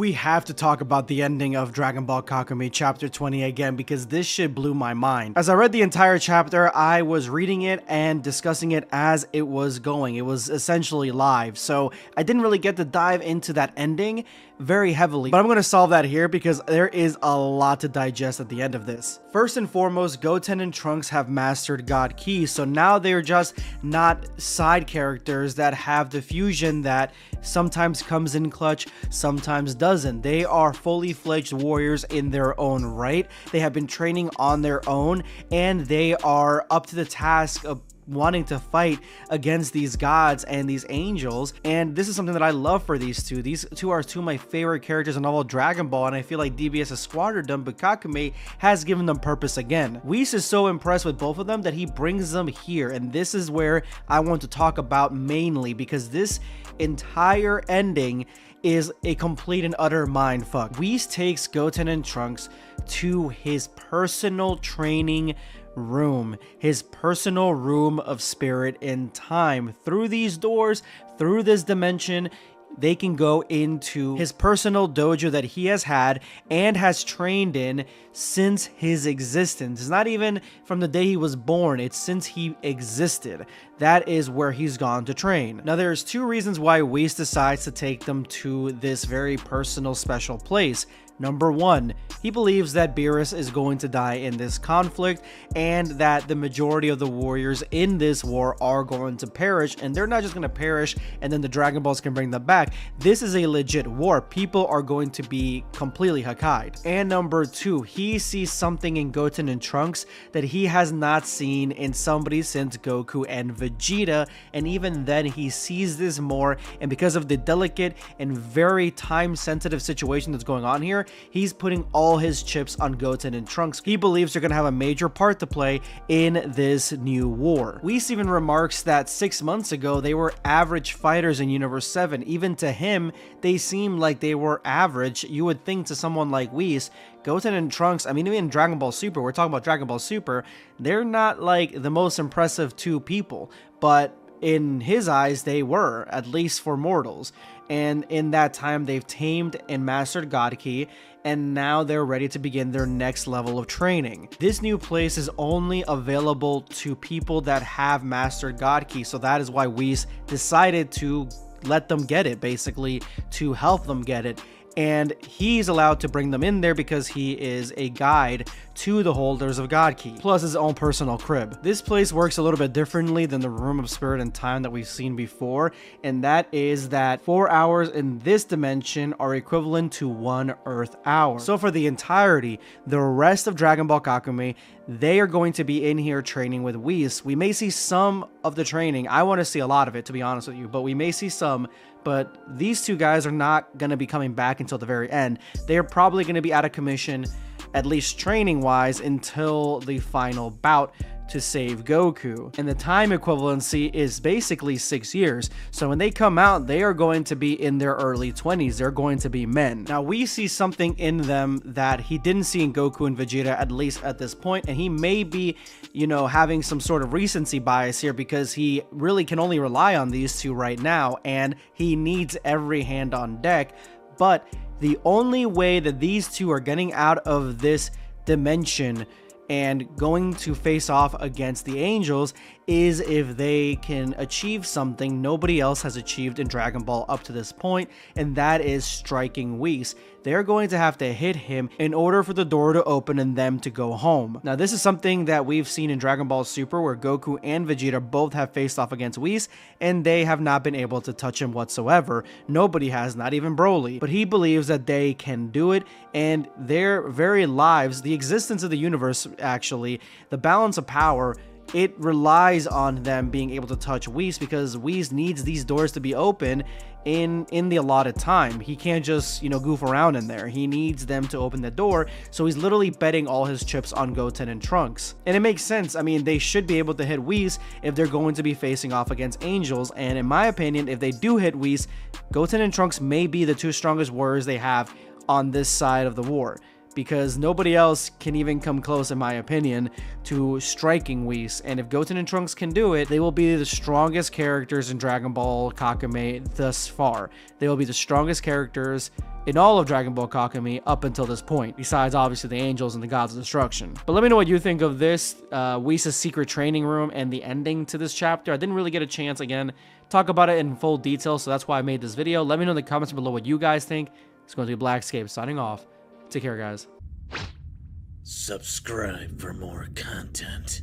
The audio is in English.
We have to talk about the ending of Dragon Ball Kakumei chapter 20 again because this shit blew my mind. As I read the entire chapter, I was reading it and discussing it as it was going. It was essentially live, so I didn't really get to dive into that ending very heavily, but I'm going to solve that here because there is a lot to digest at the end of this. First and foremost, Goten and Trunks have mastered God Ki, so now they're just not side characters that have the fusion that sometimes comes in clutch, sometimes doesn't. They are fully fledged warriors in their own right. They have been training on their own, and they are up to the task of wanting to fight against these gods and these angels, and this is something that I love for these two. These two are two of my favorite characters in all of Dragon Ball, and I feel like DBS has squandered them, but Kakumei has given them purpose again. Whis is so impressed with both of them that he brings them here, and this is where I want to talk about mainly because this entire ending is a complete and utter mindfuck. Whis takes Goten and Trunks to his personal training room, his personal room of spirit and time. Through these doors, through this dimension, they can go into his personal dojo that he has had and has trained in since his existence. It's not even from the day he was born, it's since he existed. That is where he's gone to train. Now there's two reasons why Whis decides to take them to this very personal special place. Number one, he believes that Beerus is going to die in this conflict and that the majority of the warriors in this war are going to perish, and they're not just going to perish and then the Dragon Balls can bring them back. This is a legit war. People are going to be completely Hakkai'd. And number two, he sees something in Goten and Trunks that he has not seen in somebody since Goku and Vegeta, and even then he sees this more, and because of the delicate and very time-sensitive situation that's going on here, he's putting all his chips on Goten and Trunks. He believes they're going to have a major part to play in this new war. Whis even remarks that 6 months ago, they were average fighters in Universe 7. Even to him, they seemed like they were average. You would think to someone like Whis, Goten and Trunks, I mean, even in Dragon Ball Super, we're talking about Dragon Ball Super, they're not like the most impressive two people, but in his eyes, they were, at least for mortals. And in that time, they've tamed and mastered God Ki, and now they're ready to begin their next level of training. This new place is only available to people that have mastered God Ki, so that is why Whis decided to let them get it, basically, to help them get it. And he's allowed to bring them in there because he is a guide to the holders of God Ki, plus his own personal crib. This place works a little bit differently than the Room of Spirit and Time that we've seen before, and that is that 4 hours in this dimension are equivalent to 1 Earth hour. So for the entirety, the rest of Dragon Ball Kakumei, they are going to be in here training with Whis. We may see some of the training. I want to see a lot of it, to be honest with you, but we may see some. But these two guys are not going to be coming back until the very end. They're probably going to be out of commission, at least training-wise, until the final bout to save Goku. And the time equivalency is basically 6 years. So when they come out, they are going to be in their early 20s. They're going to be men. Now, we see something in them that he didn't see in Goku and Vegeta, at least at this point, and he may be, you know, having some sort of recency bias here because he really can only rely on these two right now, and he needs every hand on deck. But the only way that these two are getting out of this dimension and going to face off against the angels is if they can achieve something nobody else has achieved in Dragon Ball up to this point, and that is striking Whis. They're going to have to hit him in order for the door to open and them to go home. Now, this is something that we've seen in Dragon Ball Super where Goku and Vegeta both have faced off against Whis, and they have not been able to touch him whatsoever. Nobody has, not even Broly. But he believes that they can do it, and their very lives, the existence of the universe, actually, the balance of power, it relies on them being able to touch Whis because Whis needs these doors to be open in the allotted time. He can't just, you know, goof around in there. He needs them to open the door, so he's literally betting all his chips on Goten and Trunks. And it makes sense. I mean, they should be able to hit Whis if they're going to be facing off against angels, and in my opinion, if they do hit Whis, Goten and Trunks may be the two strongest warriors they have on this side of the war, because nobody else can even come close, in my opinion, to striking Whis. And if Goten and Trunks can do it, they will be the strongest characters in Dragon Ball Kakumei thus far. They will be the strongest characters in all of Dragon Ball Kakumei up until this point, besides obviously the angels and the gods of destruction. But let me know what you think of this, Whis' secret training room and the ending to this chapter. I didn't really get a chance, again, talk about it in full detail, so that's why I made this video. Let me know in the comments below what you guys think. It's going to be BlackScape signing off. Take care, guys. Subscribe for more content.